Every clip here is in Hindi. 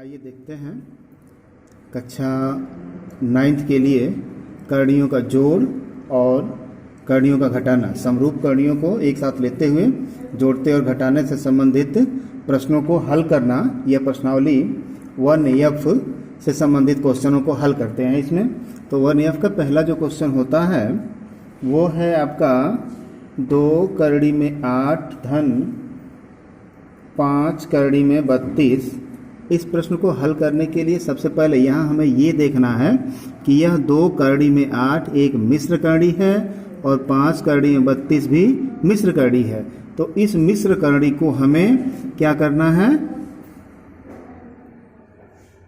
आइए देखते हैं कक्षा 9th के लिए करणियों का जोड़ और करणियों का घटाना, समरूप करणियों को एक साथ लेते हुए जोड़ते और घटाने से संबंधित प्रश्नों को हल करना। यह प्रश्नावली 1F से संबंधित क्वेश्चनों को हल करते हैं इसमें। तो 1F का पहला जो क्वेश्चन होता है वो है आपका 2 करड़ी में 8 धन 5 करड़ी में 32। इस प्रश्न को हल करने के लिए सबसे पहले यहाँ हमें ये देखना है कि यह 2 करड़ी में 8 एक मिश्र करड़ी है और 5 करड़ी में 32 भी मिश्र करड़ी है। तो इस मिश्र करड़ी को हमें क्या करना है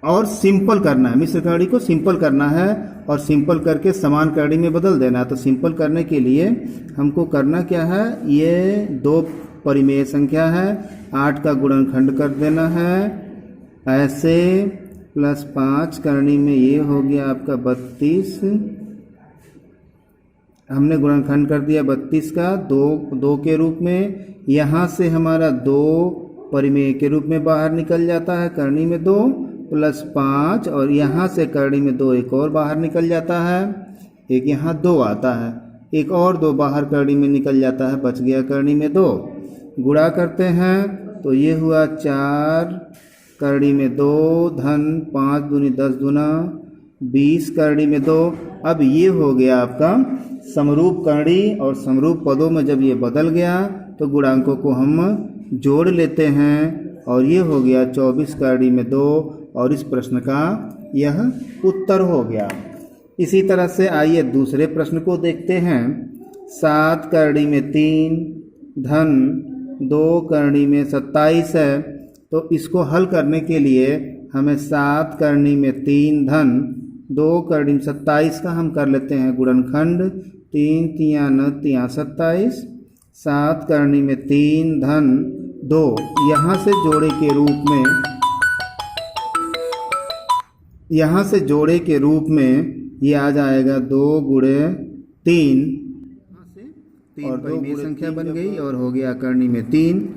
और सिंपल करना है। मिश्र करड़ी को सिंपल करना है और सिंपल करके समान करड़ी में बदल देना है। तो सिंपल करने के लिए हमको करना क्या है, ये 2 परिमेय संख्या है, 8 का गुणनखंड कर देना है ऐसे, प्लस 5 करनी में ये हो गया आपका 32, हमने गुणनखंड कर दिया 32 का 2 के रूप में। यहाँ से हमारा 2 परिमेय के रूप में बाहर निकल जाता है, करनी में 2 प्लस 5, और यहाँ से करनी में 2 एक और बाहर निकल जाता है, एक यहाँ 2 आता है, एक और 2 बाहर करनी में निकल जाता है, बच गया करनी में 2। गुणा करते हैं तो ये हुआ 4 करड़ी में 2 धन 5 दूनी 10 दूना 20 करड़ी में 2। अब ये हो गया आपका समरूप करड़ी, और समरूप पदों में जब ये बदल गया तो गुणांकों को हम जोड़ लेते हैं और ये हो गया 24 करड़ी में 2, और इस प्रश्न का यह उत्तर हो गया। इसी तरह से आइए दूसरे प्रश्न को देखते हैं। 7 करड़ी में 3 धन 2 करड़ी में 27 है। तो इसको हल करने के लिए हमें 7 करनी में 3 धन 2 करनी में 27 का हम कर लेते हैं गुणनखंड, 3 तिया 9 तिया 27, 7 करनी में 3 धन 2, यहाँ से जोड़े के रूप में ये आ जाएगा 2 गुणे 3 और 2 गुणे संख्या बन गई और हो गया करनी में 3।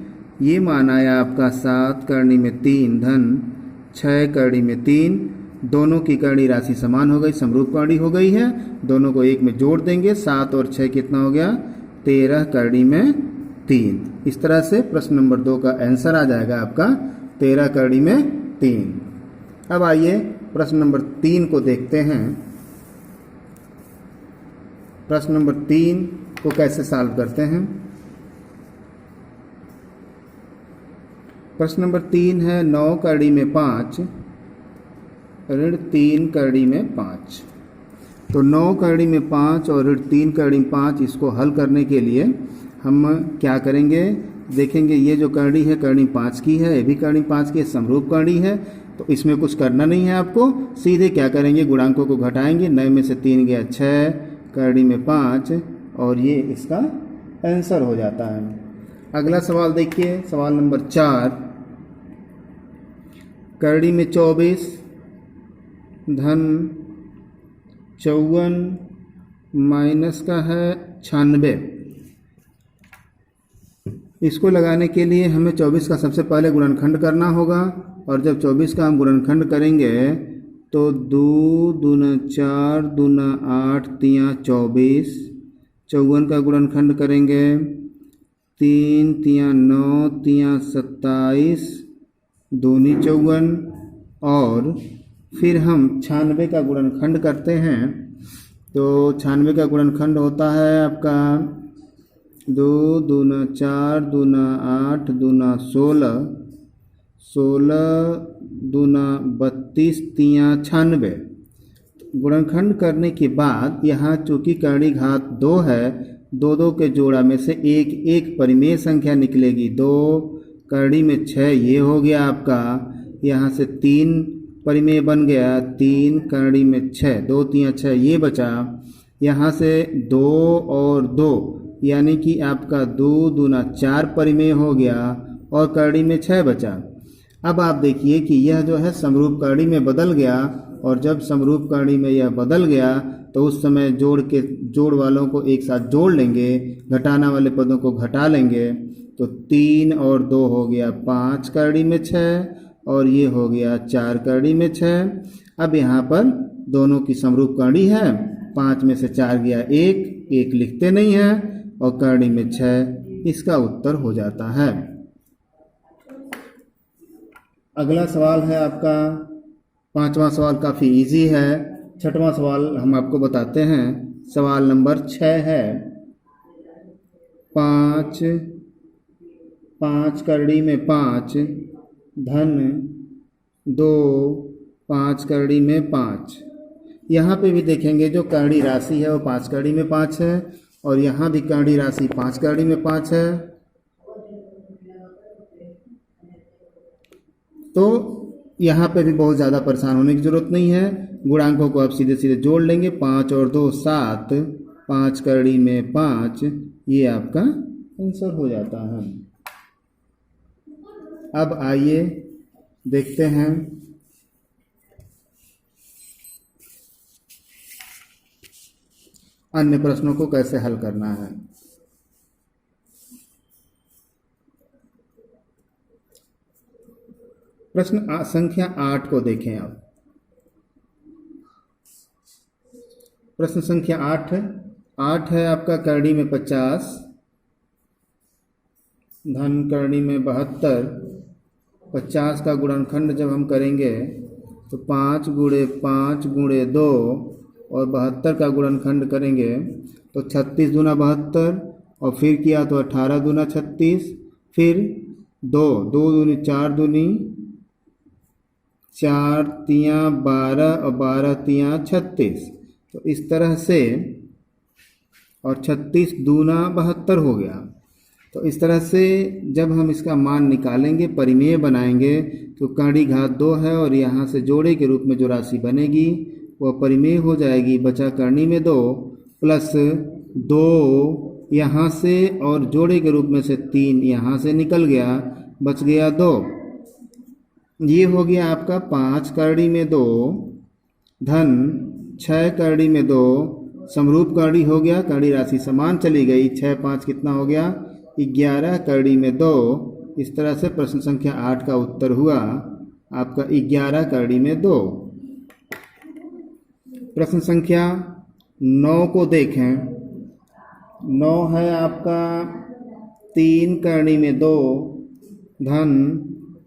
ये मान आया आपका 7 करनी में 3 धन 6 करनी में 3। दोनों की करनी राशि समान हो गई, समरूप करनी हो गई है। दोनों को एक में जोड़ देंगे, 7 और 6 कितना हो गया 13 करनी में 3। इस तरह से प्रश्न नंबर 2 का आंसर आ जाएगा आपका 13 करनी में 3। अब आइए प्रश्न नंबर 3 को देखते हैं। प्रश्न नंबर 3 को कैसे सॉल्व करते हैं। प्रश्न नंबर 3 है 9 करड़ी में 5 ऋण 3 करड़ी में 5। तो 9 करड़ी में 5 और ऋण 3 करड़ी में 5, इसको हल करने के लिए हम क्या करेंगे, देखेंगे ये जो करड़ी है करड़ी 5 की है, ये भी करड़ी 5 की समरूप करड़ी है। तो इसमें कुछ करना नहीं है आपको, सीधे क्या करेंगे गुणांकों को घटाएंगे। 9 में से 3 गया 6 करड़ी में 5 और ये इसका आंसर हो जाता है। अगला सवाल देखिए, सवाल नंबर 4। करड़ी में 24 धन 54 माइनस का है 96। इसको लगाने के लिए हमें 24 का सबसे पहले गुणनखंड करना होगा, और जब 24 का हम गुणनखंड करेंगे तो 2 दूना 4 दूना 8 तिया 24, 54 का गुणनखंड करेंगे 3 तिया 9 तिया 27 दूनी 54, और फिर हम 96 का गुणनखंड करते हैं। तो 96 का गुणनखंड होता है आपका 2 दूना 4 दूना 8 दूना 16, 16 दूना 32 तिया 96। गुणनखंड करने के बाद यहाँ चूँकि करणी घात 2 है, 2 के जोड़ा में से एक परिमेय संख्या निकलेगी। 2 करड़ी में 6 ये हो गया आपका, यहाँ से 3 परिमेय बन गया, 3 करड़ी में 6 2 तिया 6 ये बचा, यहाँ से 2 और 2 यानी कि आपका 2 दूना 4 परिमेय हो गया और करड़ी में 6 बचा। अब आप देखिए कि यह जो है समरूप करड़ी में बदल गया, और जब समरूप करड़ी में यह बदल गया तो उस समय जोड़ वालों को एक साथ जोड़ लेंगे, घटाना वाले पदों को घटा लेंगे। तो 3 और 2 हो गया 5 करड़ी में 6, और ये हो गया 4 करड़ी में 6। अब यहाँ पर दोनों की समरूप करड़ी है, 5 में से 4 गया 1 लिखते नहीं है और करड़ी में 6, इसका उत्तर हो जाता है। अगला सवाल है आपका 5वां सवाल, काफ़ी इजी है। 6वां सवाल हम आपको बताते हैं। सवाल नंबर 6 है, 5 करड़ी में 5 धन 2 5 करड़ी में 5। यहाँ पे भी देखेंगे जो करड़ी राशि है वो 5 करड़ी में 5 है और यहाँ भी करड़ी राशि 5 करड़ी में 5 है। तो यहाँ पे भी बहुत ज़्यादा परेशान होने की ज़रूरत नहीं है। गुणांकों को आप सीधे सीधे जोड़ लेंगे, 5 और 2 7, 5 करड़ी में 5, ये आपका आंसर हो जाता है। अब आइए देखते हैं अन्य प्रश्नों को कैसे हल करना है। प्रश्न संख्या 8 को देखें आप। प्रश्न संख्या 8 है आपका करड़ी में 50 धन करड़ी में 72। 50 का गुणनखंड जब हम करेंगे तो 5 गुणे 5 गुणे 2 और 72 का गुणनखंड करेंगे तो 36 दूना 72 और फिर किया तो 18 दूना 36, फिर 2 दूनी 4 दूनी 4 तियाँ 12 और 12 तियाँ 36। तो इस तरह से, और 36 दूना 72 हो गया। तो इस तरह से जब हम इसका मान निकालेंगे, परिमेय बनाएंगे, तो करड़ी घात 2 है और यहाँ से जोड़े के रूप में जो राशि बनेगी वह परिमेय हो जाएगी। बचा करनी में 2 प्लस 2 यहाँ से और जोड़े के रूप में से 3 यहाँ से निकल गया, बच गया 2। ये हो गया आपका 5 करड़ी में 2 धन 6 करड़ी में 2, समरूप करड़ी हो गया, करड़ी राशि समान चली गई। 6 5 कितना हो गया 11 करड़ी में 2। इस तरह से प्रश्न संख्या 8 का उत्तर हुआ आपका 11 करड़ी में 2। प्रश्न संख्या 9 को देखें। 9 है आपका 3 करड़ी में 2 धन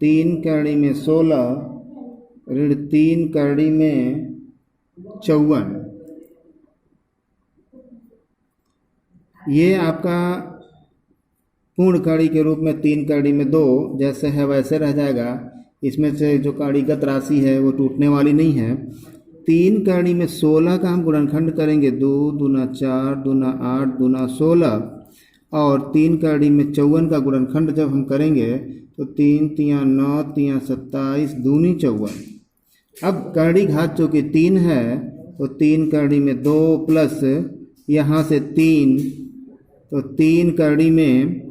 3 करड़ी में 16 ऋण 3 करड़ी में 54। ये आपका पूर्ण करड़ी के रूप में 3 करड़ी में 2 जैसे है वैसे रह जाएगा। इसमें से जो कड़ीगत राशि है वो टूटने वाली नहीं है। 3 करड़ी में 16 का हम गुणनखंड करेंगे, 2 दूना 4 दूना 8 दूना 16, और 3 करड़ी में 54 का गुणनखंड जब हम करेंगे तो 3 तियाँ 9 तियाँ 27 दूनी 54। अब करड़ी घात चूँकि 3 है तो 3 करड़ी में 2 प्लस यहाँ से 3, तो 3 करड़ी में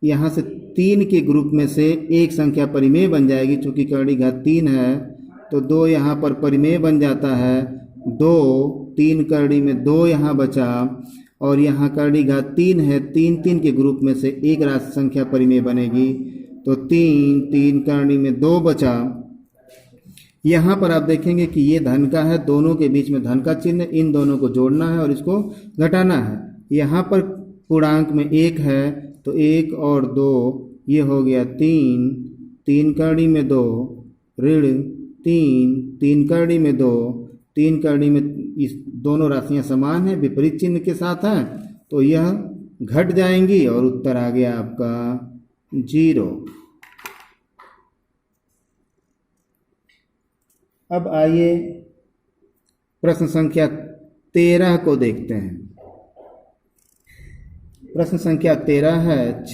यहाँ से 3 के ग्रुप में से एक संख्या परिमेय बन जाएगी। चूँकि करड़ी घात 3 है तो 2 यहाँ पर परिमेय बन जाता है। 2 3 करड़ी में 2 यहाँ बचा और यहाँ करड़ी घात 3 है, 3 3 के ग्रुप में से एक राशि संख्या परिमेय बनेगी। तो 3 करड़ी में 2 बचा। यहाँ पर आप देखेंगे कि ये धन का है, दोनों के बीच में धन का चिन्ह, इन दोनों को जोड़ना है और इसको घटाना है। यहाँ पर पूर्णांक में 1 है तो 1 और 2 ये हो गया 3 करड़ी में 2 ऋण 3 करड़ी में 2, 3 करड़ी में, इस दोनों राशियाँ समान हैं, विपरीत चिन्ह के साथ हैं, तो यह घट जाएंगी और उत्तर आ गया आपका 0। अब आइए प्रश्न संख्या 13 को देखते हैं। प्रश्न संख्या 13 है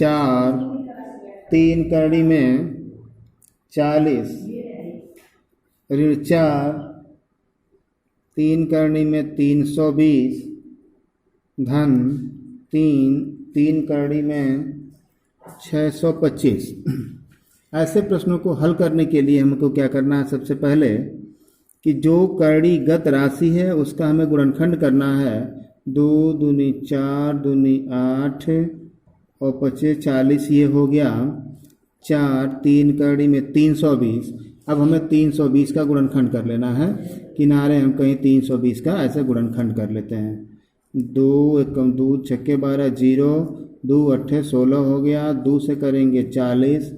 3 करड़ी में 40 ऋण 3 करड़ी में 320 धन 3 करड़ी में 625। ऐसे प्रश्नों को हल करने के लिए हमको क्या करना है, सबसे पहले कि जो कड़ीगत राशि है उसका हमें गुणनखंड करना है। 2 दूनी 4 दूनी 8 और 25 40 ये हो गया। 4 3 कड़ी में 320। अब हमें 320 का गुणनखंड कर लेना है। किनारे हम कहीं 320 का ऐसे गुणनखंड कर लेते हैं। 2 एकम 2 छक्के 12 0, 2 अट्ठे 16 हो गया। 2 से करेंगे 40,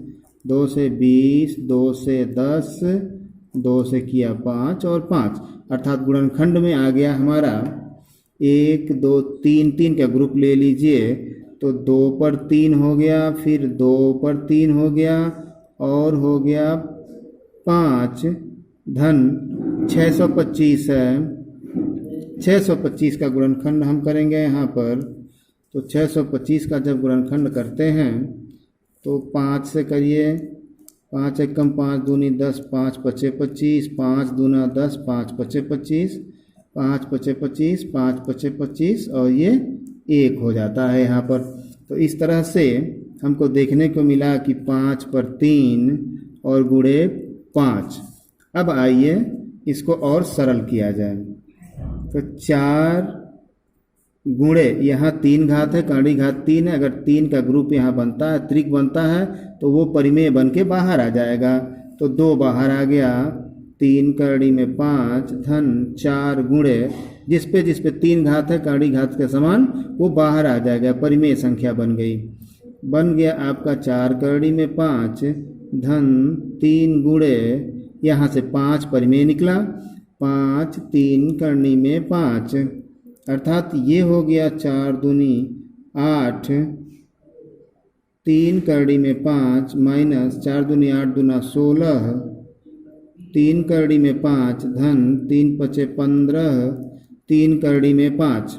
2 से 20, 2 से 10, 2 से किया 5 और 5, अर्थात गुणनखंड में आ गया हमारा 1 2 3। 3 का ग्रुप ले लीजिए तो 2 पर 3 हो गया, फिर 2 पर 3 हो गया और हो गया 5 धन 625 है। 625 का गुणनखंड हम करेंगे यहाँ पर। तो 625 का जब गुणनखंड करते हैं तो 5 से करिए। 5 एकम 5 दूनी 10, 5 पचे 25, 5 दूना 10, 5 पचे 25, 5 पचे 25, 5 पचे 25 और ये 1 हो जाता है यहाँ पर। तो इस तरह से हमको देखने को मिला कि 5 पर 3 और गुणे 5। अब आइए इसको और सरल किया जाए। तो 4 गुणे यहाँ 3 घात है, कड़ी घात 3 है। अगर 3 का ग्रुप यहाँ बनता है, त्रिक बनता है, तो वो परिमेय बन के बाहर आ जाएगा। तो 2 बाहर आ गया, 3 कड़ी में 5 धन 4 गुणे जिस पे 3 घात है कड़ी घात के समान वो बाहर आ जाएगा, परिमेय संख्या बन गई। बन गया आपका 4 कड़ी में 5 धन 3 गुणे यहाँ से 5 परिमेय निकला, 5 3 करनी में 5, अर्थात ये हो गया 4 दूनी 8, 3 करड़ी में 5 माइनस 4 दूनी 8 दूना 16, 3 करड़ी में 5 धन 3 पचे 15, 3 करड़ी में 5।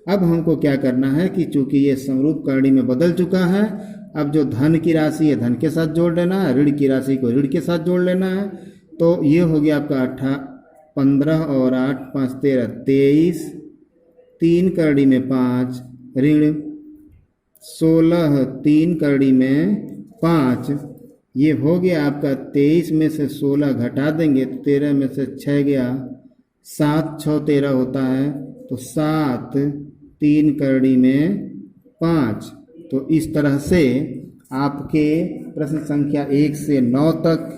अब हमको क्या करना है कि चूंकि ये समरूप करड़ी में बदल चुका है, अब जो धन की राशि है धन के साथ जोड़ लेना है, ऋण की राशि को ऋण के साथ जोड़ लेना है। तो ये हो गया आपका 15 और 8 5 13 23, 3 करड़ी में 5 ऋण 16, 3 करड़ी में 5, ये हो गया आपका 23 में से 16 घटा देंगे तो 13 में से 6 गया, 7 6 13 होता है। तो 7 3 करड़ी में 5। तो इस तरह से आपके प्रश्न संख्या 1 से 9 तक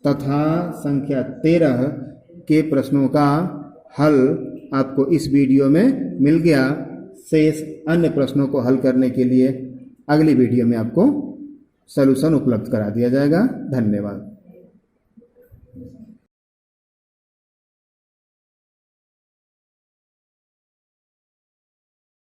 तथा संख्या 13 के प्रश्नों का हल आपको इस वीडियो में मिल गया। शेष अन्य प्रश्नों को हल करने के लिए अगली वीडियो में आपको सॉल्यूशन उपलब्ध करा दिया जाएगा। धन्यवाद।